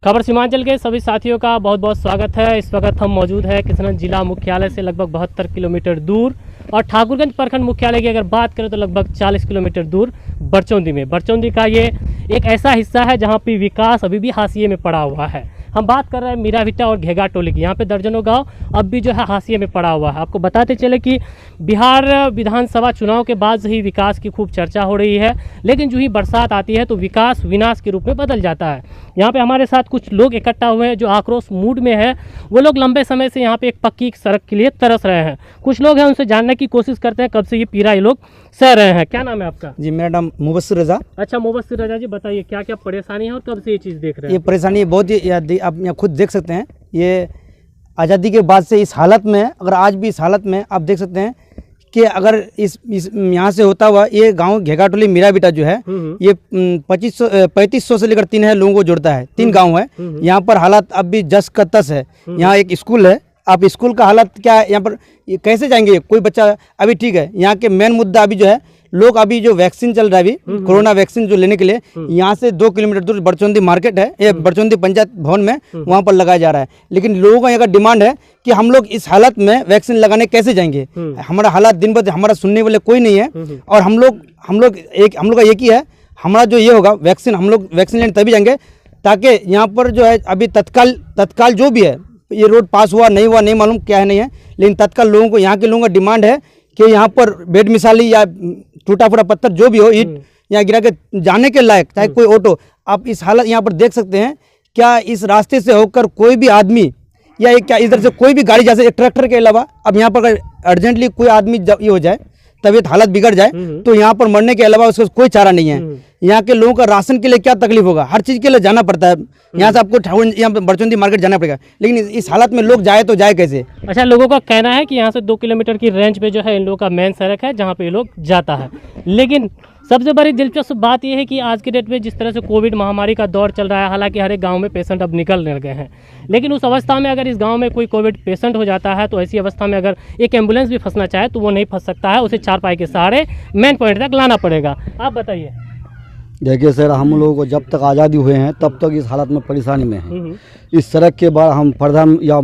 खबर सीमांचल के सभी साथियों का बहुत बहुत स्वागत है। इस वक्त हम मौजूद है किशनगंज जिला मुख्यालय से लगभग 72 किलोमीटर दूर और ठाकुरगंज प्रखंड मुख्यालय की अगर बात करें तो लगभग 40 किलोमीटर दूर बरचौंदी में। बरचौंदी का ये एक ऐसा हिस्सा है जहाँ पे विकास अभी भी हाशिए में पड़ा हुआ है। हम बात कर रहे हैं मीराभिट्टा और घेगा टोली की। यहाँ पे दर्जनों गांव अब भी जो है हाशिए में पड़ा हुआ है। आपको बताते चले कि बिहार विधानसभा चुनाव के बाद से ही विकास की खूब चर्चा हो रही है, लेकिन जो ही बरसात आती है तो विकास विनाश के रूप में बदल जाता है। यहाँ पे हमारे साथ कुछ लोग इकट्ठा हुए हैं जो आक्रोश मूड में है। वो लोग लंबे समय से यहाँ पे एक पक्की सड़क के लिए तरस रहे हैं। कुछ लोग हैं, उनसे जानने की कोशिश करते हैं कब से ये पीड़ा ये लोग सह रहे हैं। क्या नाम है आपका? जी, मेरा नाम मुबस्सिर रजा। अच्छा, मुबस्सिर रजा जी, बताइए क्या क्या परेशानी है और कब से ये चीज़ देख रहे हैं? ये परेशानी बहुत ही आप यहाँ खुद देख सकते हैं। ये आज़ादी के बाद से इस हालत में, अगर आज भी इस हालत में आप देख सकते हैं कि अगर इस यहाँ से होता हुआ ये गांव घेगा टोली मीराभिट्टा जो है ये 3500 से लेकर 3000 लोगों को जोड़ता है। 3 गांव है। यहाँ पर हालात अब भी जस का तस है। यहाँ एक स्कूल है। आप स्कूल का हालत क्या है यहाँ पर, कैसे जाएंगे कोई बच्चा? अभी ठीक है, यहाँ के मेन मुद्दा अभी जो है, लोग अभी जो वैक्सीन चल रहा है अभी कोरोना वैक्सीन जो लेने के लिए यहाँ से 2 किलोमीटर दूर बरचौंदी मार्केट है, ये बरचौंदी पंचायत भवन में वहाँ पर लगाया जा रहा है। लेकिन लोगों का यहाँ का डिमांड है कि हम लोग इस हालत में वैक्सीन लगाने कैसे जाएंगे? हमारा हालात दिन ब दिन, हमारा सुनने वाले कोई नहीं है। और हम लोग का एक ही है, हमारा जो ये होगा वैक्सीन, हम लोग वैक्सीन लेने तभी जाएंगे ताकि यहाँ पर जो है अभी तत्काल जो भी है, ये रोड पास हुआ नहीं मालूम क्या है नहीं है, लेकिन तत्काल लोगों को, यहाँ के लोगों का डिमांड है कि यहाँ पर बेड मिसाली या टूटा फूटा पत्थर जो भी हो, ईंट यहाँ गिरा के जाने के लायक, चाहे कोई ऑटो, आप इस हालत यहाँ पर देख सकते हैं। क्या इस रास्ते से होकर कोई भी आदमी या क्या इधर से कोई भी गाड़ी, जैसे एक ट्रैक्टर के अलावा, अब यहाँ पर अगर अर्जेंटली कोई आदमी ये हो जाए, तबीयत हालत बिगड़ जाए, तो यहाँ पर मरने के अलावा उसका कोई चारा नहीं है। यहाँ के लोगों का राशन के लिए क्या तकलीफ होगा? हर चीज़ के लिए जाना पड़ता है। यहाँ से आपको यहाँ पर बरचौंदी मार्केट जाना पड़ेगा, लेकिन इस हालत में लोग जाए तो जाए कैसे? अच्छा, लोगों का कहना है कि यहाँ से 2 किलोमीटर की रेंज पे जो है इन लोगों का मेन सड़क है जहाँ पे ये लोग जाता है। लेकिन सबसे बड़ी दिलचस्प बात यह है कि आज के डेट में जिस तरह से कोविड महामारी का दौर चल रहा है, हालांकि हर एक गांव में पेशेंट अब निकलने लगे हैं, लेकिन उस अवस्था में अगर इस गांव में कोई कोविड पेशेंट हो जाता है तो ऐसी अवस्था में अगर एक एम्बुलेंस भी फंसना चाहे तो वो नहीं फंस सकता है, उसे 4 पाई के सहारे मेन पॉइंट तक लाना पड़ेगा। आप बताइए। देखिए सर, हम लोगों को जब तक आज़ादी हुए हैं तब तक इस हालत में परेशानी में हैं। इस सड़क के बाद हम प्रधान या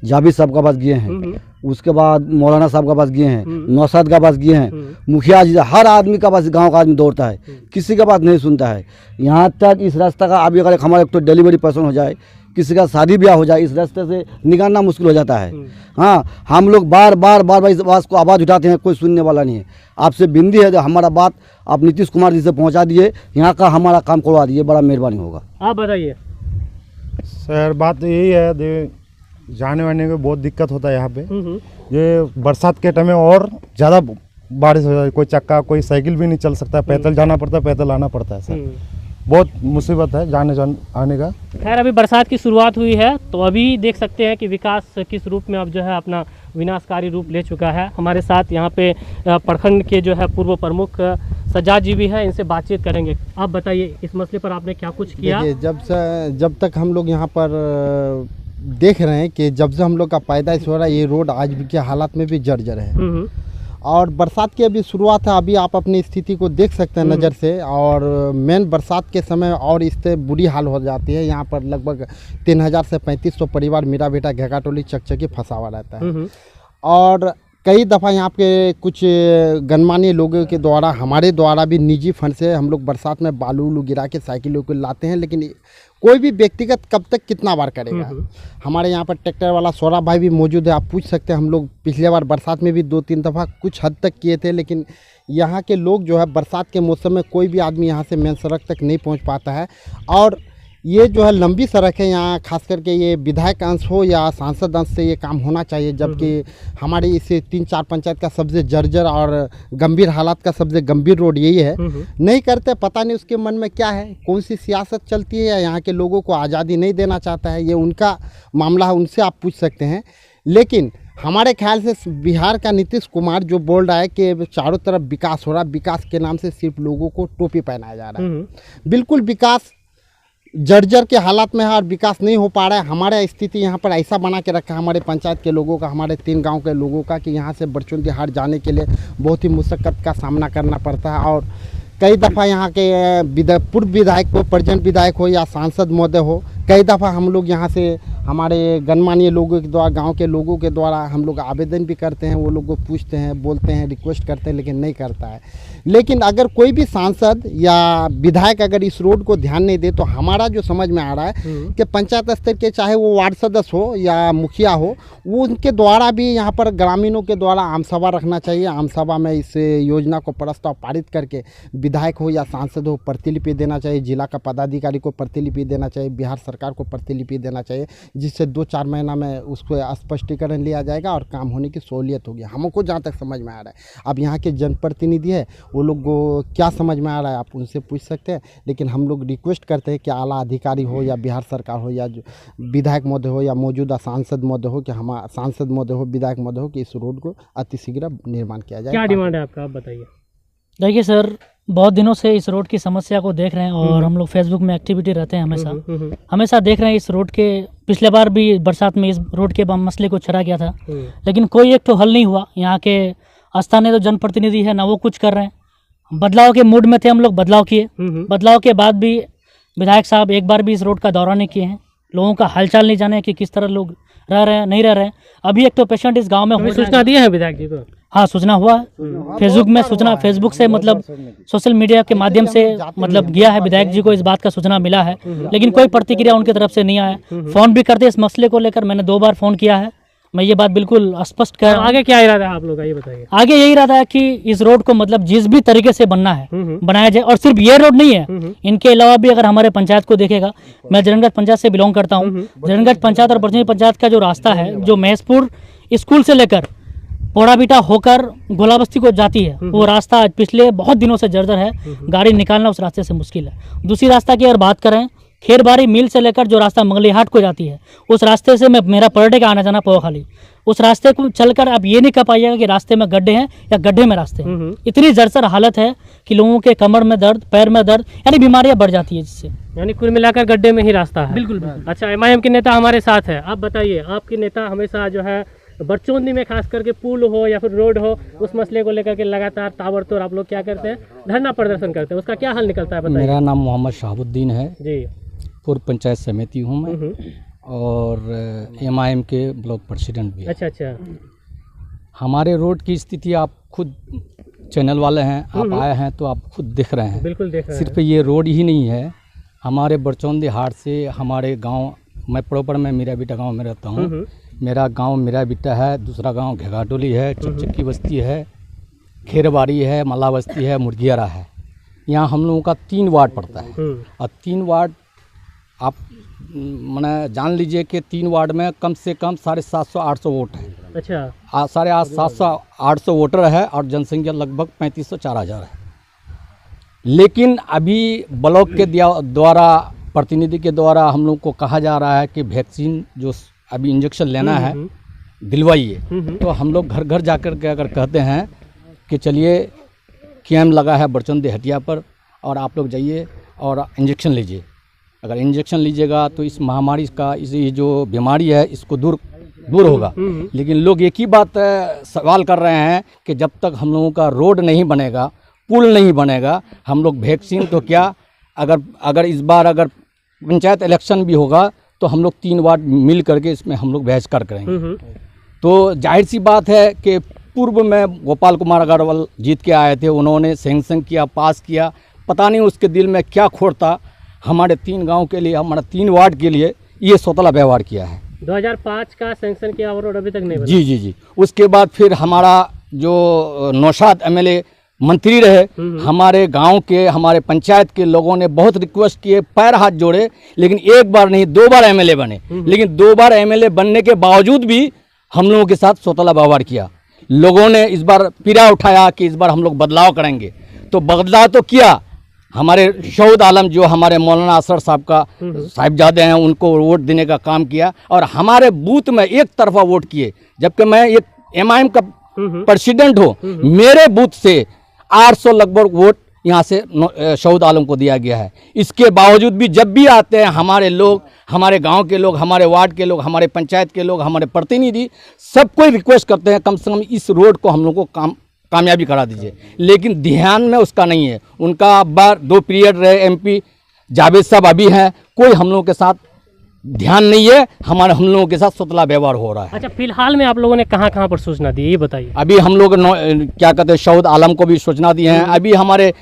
जाबिर साहब के पास गए हैं, उसके बाद मौलाना साहब के पास गए हैं, नौशाद के पास गए हैं, मुखिया जी, हर आदमी का पास, गांव का आदमी दौड़ता है, किसी का बात नहीं सुनता है। यहाँ तक इस रास्ता का अभी अगर हमारे तो डिलीवरी पर्सन हो जाए, किसी का शादी ब्याह हो जाए, इस रास्ते से निकालना मुश्किल हो जाता है। हाँ, हम लोग बार बार इस बात को आवाज़ उठाते हैं, कोई सुनने वाला नहीं है। आपसे विनती है जो हमारा बात आप नीतीश कुमार जी से पहुंचा दिए, यहाँ का हमारा काम करवा दिए, बड़ा मेहरबानी होगा। आप बताइए। सर, बात तो यही है, जाने वाने को बहुत दिक्कत होता है यहाँ पे। ये बरसात के टाइम में और ज़्यादा बारिश हो जाती है, कोई चक्का, कोई साइकिल भी नहीं चल सकता, पैदल जाना पड़ता है, पैदल आना पड़ता है। सर, बहुत मुसीबत है आने का। खैर, अभी बरसात की शुरुआत हुई है तो अभी देख सकते हैं कि विकास किस रूप में अब जो है अपना विनाशकारी रूप ले चुका है। हमारे साथ यहाँ पे प्रखंड के जो है पूर्व प्रमुख सज्जाद जी भी हैं, इनसे बातचीत करेंगे। आप बताइए इस मसले पर आपने क्या कुछ किया? जब तक हम लोग यहाँ पर देख रहे हैं कि जब से हम लोग का पैदाइश हो रहा है, ये रोड आज भी के हालात में भी जर्जर है। और बरसात की अभी शुरुआत है, अभी आप अपनी स्थिति को देख सकते हैं नज़र से। और मेन बरसात के समय और इससे बुरी हाल हो जाती है। यहाँ पर लगभग 3000 से 3500 परिवार मीराभिट्टा घेगा टोली चकचकी फंसा हुआ रहता है। और कई दफ़ा यहाँ पे कुछ गणमान्य लोगों के द्वारा, हमारे द्वारा भी निजी फंड से हम लोग बरसात में बालू उलू गिरा के साइकिलों को लाते हैं, लेकिन कोई भी व्यक्तिगत कब तक कितना बार करेगा। हमारे यहाँ पर ट्रैक्टर वाला सौरभ भाई भी मौजूद है, आप पूछ सकते हैं। हम लोग पिछले बार बरसात में भी 2-3 दफ़ा कुछ हद तक किए थे, लेकिन यहाँ के लोग जो है बरसात के मौसम में कोई भी आदमी यहाँ से मेन सड़क तक नहीं पहुँच पाता है। और ये जो है लंबी सड़क है, यहाँ खास करके ये विधायक अंश हो या सांसद अंश से ये काम होना चाहिए, जबकि हमारी इस 3-4 पंचायत का सबसे जर्जर और गंभीर हालात का सबसे गंभीर रोड यही है। नहीं करते, पता नहीं उसके मन में क्या है, कौन सी सियासत चलती है, या यहाँ के लोगों को आज़ादी नहीं देना चाहता है, ये उनका मामला है, उनसे आप पूछ सकते हैं। लेकिन हमारे ख्याल से बिहार का नीतीश कुमार जो बोल रहा है कि चारों तरफ विकास हो रहा है, विकास के नाम से सिर्फ लोगों को टोपी पहनाया जा रहा है। बिल्कुल विकास जर्जर के हालात में है और विकास नहीं हो पा रहा है। हमारा स्थिति यहाँ पर ऐसा बना के रखा है हमारे पंचायत के लोगों का, हमारे 3 गांव के लोगों का, कि यहाँ से बरचौंदी हाट जाने के लिए बहुत ही मुशक्क़त का सामना करना पड़ता है। और कई दफ़ा यहाँ के पूर्व विधायक हो, प्रेजेंट विधायक हो या सांसद महोदय हो, कई दफ़ा हम लोग यहाँ से हमारे गणमान्य लोगों के द्वारा, गांव के लोगों के द्वारा हम लोग आवेदन भी करते हैं, वो लोग को पूछते हैं, बोलते हैं, रिक्वेस्ट करते हैं, लेकिन नहीं करता है। लेकिन अगर कोई भी सांसद या विधायक अगर इस रोड को ध्यान नहीं दे, तो हमारा जो समझ में आ रहा है कि पंचायत स्तर के, चाहे वो वार्ड सदस्य हो या मुखिया हो, वो उनके द्वारा भी यहाँ पर ग्रामीणों के द्वारा आम सभा रखना चाहिए। आम सभा में इस योजना को प्रस्ताव पारित करके विधायक हो या सांसद हो प्रतिलिपि देना चाहिए, जिला का पदाधिकारी को प्रतिलिपि देना चाहिए, बिहार सरकार को प्रतिलिपि देना चाहिए, जिससे 2-4 महीना में उसको स्पष्टीकरण लिया जाएगा और काम होने की सहूलियत होगी। हमको जहाँ तक समझ में आ रहा है, अब यहाँ के जनप्रतिनिधि है, वो लोग को क्या समझ में आ रहा है आप उनसे पूछ सकते हैं, लेकिन हम लोग रिक्वेस्ट करते हैं कि आला अधिकारी हो या बिहार सरकार हो या जो विधायक महोदय हो या मौजूदा सांसद महोदय हो, कि हम सांसद महोदय हो, विधायक महोदय हो, कि इस रोड को अतिशीघ्र निर्माण किया जाए। क्या डिमांड है आपका, आप बताइए। देखिए सर, बहुत दिनों से इस रोड की समस्या को देख रहे हैं और हम लोग फेसबुक में एक्टिविटी रहते हैं हमेशा देख रहे हैं इस रोड के। पिछले बार भी बरसात में इस रोड के मसले को छड़ा गया था, लेकिन कोई एक तो हल नहीं हुआ। यहाँ के स्थानीय जो जनप्रतिनिधि है ना, वो कुछ कर रहे हैं। बदलाव के मूड में थे हम लोग, बदलाव किए। बदलाव के बाद भी विधायक साहब एक बार भी इस रोड का दौरा नहीं किए हैं, लोगों का हालचाल नहीं जाने कि किस तरह लोग रह रहे हैं, नहीं रह रहे हैं। अभी एक तो पेशेंट इस गांव में सूचना दी है विधायक जी को? हाँ, सूचना हुआ फेसबुक में, सूचना फेसबुक से मतलब सोशल मीडिया के माध्यम से मतलब गया है, विधायक जी को इस बात का सूचना मिला है, लेकिन कोई प्रतिक्रिया उनकी तरफ से नहीं आया। फोन भी करते इस मसले को लेकर, मैंने 2 बार फोन किया है। मैं ये बात बिल्कुल स्पष्ट कर, आगे क्या इरादा है आप लोग का, ये बताइए। आगे यही इरादा है कि इस रोड को मतलब जिस भी तरीके से बनना है बनाया जाए। और सिर्फ ये रोड नहीं है, इनके अलावा भी अगर हमारे पंचायत को देखेगा, मैं जरनगढ़ पंचायत से बिलोंग करता हूँ। जरनगढ़ पंचायत और बरचनी पंचायत का जो रास्ता है, जो महेशपुर स्कूल से लेकर पोड़ाबीटा होकर गोलाबस्ती को जाती है, वो रास्ता आज पिछले बहुत दिनों से जर्जर है। गाड़ी निकालना उस रास्ते से मुश्किल है। दूसरी रास्ता की अगर बात करें, खेरबारी मिल से लेकर जो रास्ता मंगलीहाट को जाती है, उस रास्ते से मेरा पर डे का आना जाना पोखाली, उस रास्ते को चलकर आप ये नहीं कह पाइएगा कि रास्ते में गड्ढे हैं या गड्ढे में रास्ते हैं। इतनी जर्जर हालत है कि लोगों के कमर में दर्द, पैर में दर्द, यानी बीमारियां बढ़ जाती है जिससे। यानी कुल मिलाकर गड्ढे में ही रास्ता है। बिल्कुल। अच्छा, एमआईएम के नेता हमारे साथ है, आप बताइए। आपके नेता हमेशा जो है बरचौंदी में खास करके पुल हो या फिर रोड हो, उस मसले को लेकर के लगातार ताबड़तोड़ आप लोग क्या करते हैं, धरना प्रदर्शन करते हैं, उसका क्या हल निकलता है, बताइए। मेरा नाम मोहम्मद शहाबुद्दीन है जी, पूर्व पंचायत समिति हूँ मैं, और एमआईएम के ब्लॉक प्रेसिडेंट भी। अच्छा। हमारे रोड की स्थिति आप खुद चैनल वाले हैं, आप आए हैं तो आप खुद देख रहे हैं। बिल्कुल देख रहे हैं। सिर्फ ये रोड ही नहीं है, हमारे बरचौंदी हाट से हमारे गांव, मैं प्रॉपर मैं मीरा बिटा गाँव में रहता हूँ। मेरा गांव मीरा बिटा है, दूसरा गांव घेगाटोली है, चकचक्की बस्ती है, खेरबाड़ी है, मला बस्ती है, मुर्गियारा है। यहाँ हम लोगों का 3 वार्ड पड़ता है, और 3 वार्ड आप मैंने जान लीजिए कि 3 वार्ड में कम से कम 750-800 वोट है। अच्छा, 750-800 वोटर है, और जनसंख्या लगभग 3500-4000 है। लेकिन अभी ब्लॉक के द्वारा, प्रतिनिधि के द्वारा हम लोग को कहा जा रहा है कि वैक्सीन जो अभी इंजेक्शन लेना है दिलवाइए। तो हम लोग घर घर जाकर के अगर कहते हैं कि चलिए कैंप लगा है बरचौंदी हटिया पर, और आप लोग जाइए और इंजेक्शन लीजिए। अगर इंजेक्शन लीजिएगा तो इस महामारी का, ये जो बीमारी है, इसको दूर होगा। लेकिन लोग एक ही बात सवाल कर रहे हैं कि जब तक हम लोगों का रोड नहीं बनेगा, पुल नहीं बनेगा, हम लोग वैक्सीन तो क्या, अगर इस बार अगर पंचायत इलेक्शन भी होगा तो हम लोग 3 वार्ड मिल करके इसमें हम लोग बहस करेंगे। तो जाहिर सी बात है कि पूर्व में गोपाल कुमार अग्रवाल जीत के आए थे, उन्होंने सैंक्शन किया, पास किया, पता नहीं उसके दिल में क्या खोट था। हमारे 3 गांव के लिए, हमारा 3 वार्ड के लिए ये सौतला व्यवहार किया है। 2005 का सैंक्शन किया और रोड अभी तक नहीं बना। जी। उसके बाद फिर हमारा जो नौशाद एमएलए मंत्री रहे, हमारे गांव के, हमारे पंचायत के लोगों ने बहुत रिक्वेस्ट किए, पैर हाथ जोड़े, लेकिन एक बार नहीं 2 बार एमएलए बने। लेकिन 2 बार एमएलए बनने के बावजूद भी हम लोगों के साथ सौतला व्यवहार किया। लोगों ने इस बार पीड़ा उठाया कि इस बार हम लोग बदलाव करेंगे, तो बदलाव तो किया। हमारे शहीद आलम जो हमारे मौलाना असर साहब का साहिबजादे हैं, उनको वोट देने का काम किया, और हमारे बूथ में एक तरफा वोट किए, जबकि मैं एक एमआईएम का प्रेसिडेंट हूँ। मेरे बूथ से 800 लगभग वोट यहाँ से शहीद आलम को दिया गया है। इसके बावजूद भी जब भी आते हैं हमारे लोग, हमारे गांव के लोग, हमारे वार्ड के लोग, हमारे पंचायत के लोग, हमारे प्रतिनिधि, सब कोई रिक्वेस्ट करते हैं कम से कम इस रोड को हम लोग को कामयाबी करा दीजिए। लेकिन ध्यान में उसका नहीं है। उनका बार 2 पीरियड रहे एमपी जावेद साहब अभी हैं, कोई हम लोगों के साथ ध्यान नहीं है, हम लोगों के साथ सुतला व्यवहार हो रहा है। अच्छा, फिलहाल में आप लोगों ने कहाँ कहाँ पर सूचना दी, ये बताइए। अभी हम लोग क्या कहते हैं, शहीद आलम को भी सूचना दी है। अभी हमारे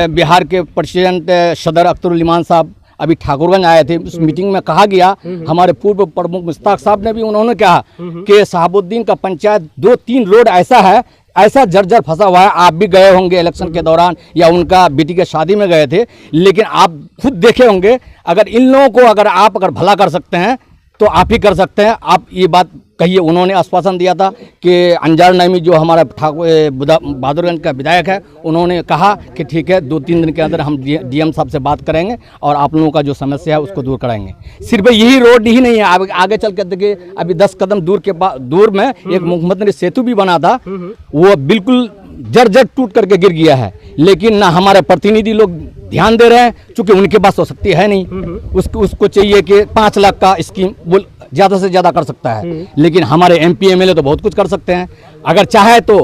बिहार के प्रेसिडेंट सदर अख्तरुल इमान साहब अभी ठाकुरगंज आए थे। उस मीटिंग में कहा गया, हमारे पूर्व प्रमुख मुश्ताक साहब ने भी उन्होंने कहा कि शहाबुद्दीन का पंचायत 2-3 रोड ऐसा है, ऐसा जर्जर फंसा हुआ है। आप भी गए होंगे इलेक्शन के दौरान या उनका बेटी के शादी में गए थे, लेकिन आप खुद देखे होंगे। अगर इन लोगों को अगर भला कर सकते हैं तो आप ही कर सकते हैं। आप ये बात कहिए। उन्होंने आश्वासन दिया था कि अंजार नईमी जो हमारा बहादुरगंज का विधायक है, उन्होंने कहा कि ठीक है 2-3 दिन के अंदर हम डीएम साहब से बात करेंगे और आप लोगों का जो समस्या है उसको दूर कराएंगे। सिर्फ यही रोड ही नहीं है, आगे चल के देखिए, अभी 10 कदम दूर में एक मुख्यमंत्री सेतु भी बना था, वो बिल्कुल जर्जर टूट करके गिर गया है। लेकिन ना हमारे प्रतिनिधि लोग ध्यान दे रहे हैं, क्योंकि उनके पास तो शक्ति है नहीं। उसको चाहिए कि 5 लाख का स्कीम ज़्यादा से ज़्यादा कर सकता है, लेकिन हमारे MP MLA तो बहुत कुछ कर सकते हैं। अगर चाहे तो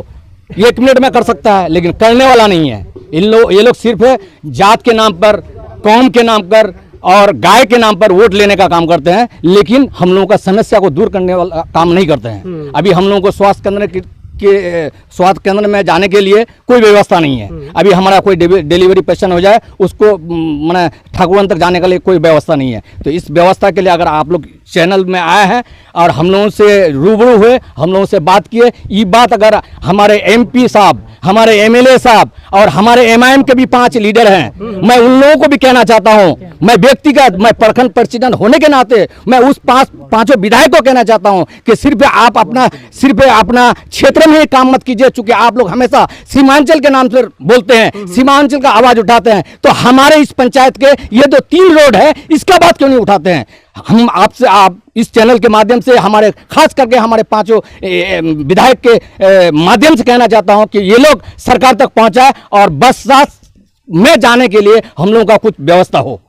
1 मिनट में कर सकता है, लेकिन करने वाला नहीं है। ये लोग सिर्फ जात के नाम पर, कौम के नाम पर और गाय के नाम पर वोट लेने का काम करते हैं, लेकिन हम लोगों का समस्या को दूर करने वाला काम नहीं करते हैं। अभी हम लोगों को स्वास्थ्य केंद्र में जाने के लिए कोई व्यवस्था नहीं है। अभी हमारा कोई डिलीवरी पेशेंट हो जाए, उसको मैंने ठाकुरगंज तक जाने के लिए कोई व्यवस्था नहीं है। तो इस व्यवस्था के लिए अगर आप लोग चैनल में आए हैं और हम लोगों से रूबरू हुए, हम लोगों से बात किए, ये बात अगर हमारे MP साहब, हमारे MLA साहब और हमारे MIM के भी 5 लीडर हैं, मैं उन लोगों को भी कहना चाहता हूं, मैं व्यक्तिगत, मैं प्रखंड प्रेसिडेंट होने के नाते मैं उस पांचों विधायक को कहना चाहता हूं कि सिर्फ अपना क्षेत्र में ही काम मत कीजिए। चूंकि आप लोग हमेशा सीमांचल के नाम से बोलते हैं, सीमांचल का आवाज उठाते हैं, तो हमारे इस पंचायत के ये जो 3 रोड है, इसका बात क्यों नहीं उठाते हैं? हम आपसे, आप इस चैनल के माध्यम से हमारे, खास करके हमारे 5 विधायक के माध्यम से कहना चाहता हूं कि ये लोग सरकार तक पहुंचाए और बस में जाने के लिए हम लोगों का कुछ व्यवस्था हो।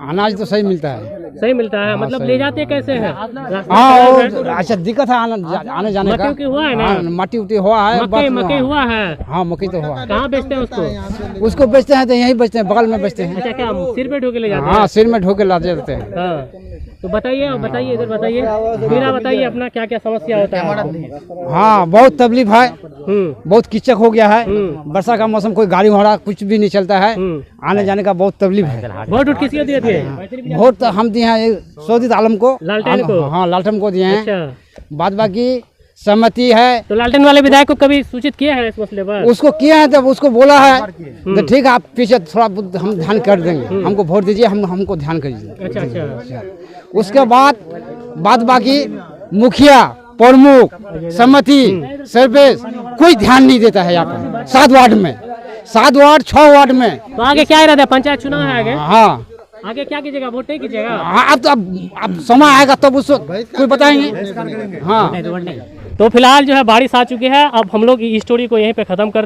अनाज तो सही मिलता है, सही मिलता है, मतलब ले जाते कैसे हैं? हाँ, अच्छा दिक्कत है आने जाने का। मक्की हुआ है ना? मट्टी उट्टी हुआ है, मकई हुआ है। हाँ, मकई तो हुआ है। कहाँ बेचते हैं उसको बेचते हैं तो यहीं बेचते हैं, बगल में बेचते हैं। अच्छा, क्या सिर पे ढोके ले जाते हैं? हाँ, सिर में ढोके ला देते हैं। हाँ, तो बताइए इधर बताइए, मेरा बताइए अपना क्या क्या समस्या होता है? हाँ, बहुत तकलीफ है, बहुत कीचक हो गया है। वर्षा का मौसम, कोई गाड़ी घोड़ा कुछ भी नहीं चलता है, आने जाने का बहुत तकलीफ है। वोट किसी को दिए थे? वोट तो हम दिए हैं सऊदी आलम को, लालटेन को। हाँ, लालटेन को दिए हैं। अच्छा, बाद बाकी सहमति है। तो लालटेन वाले विधायक को कभी सूचित किया है इस मसले पर? उसको किया है, तब उसको बोला है तो ठीक है, आप पीछे थोड़ा हम ध्यान कर देंगे, हमको वोट दीजिए, हमको ध्यान करिए। अच्छा। उसके बाद बाकी मुखिया, प्रमुख, सहमति, सरपंच कोई ध्यान नहीं देता है यहाँ पर। 7 वार्ड में, 7 वार्ड 6 वार्ड में। तो आगे क्या इरादा है? पंचायत चुनाव है आगे? हाँ, आगे क्या कीजिएगा? वोट नहीं कीजिएगा? हाँ, अब समय आएगा तब उसको कोई बताएंगे। हाँ, तो फिलहाल जो है बारिश आ चुकी है। अब हम लोग इस स्टोरी को यहीं पे खत्म कर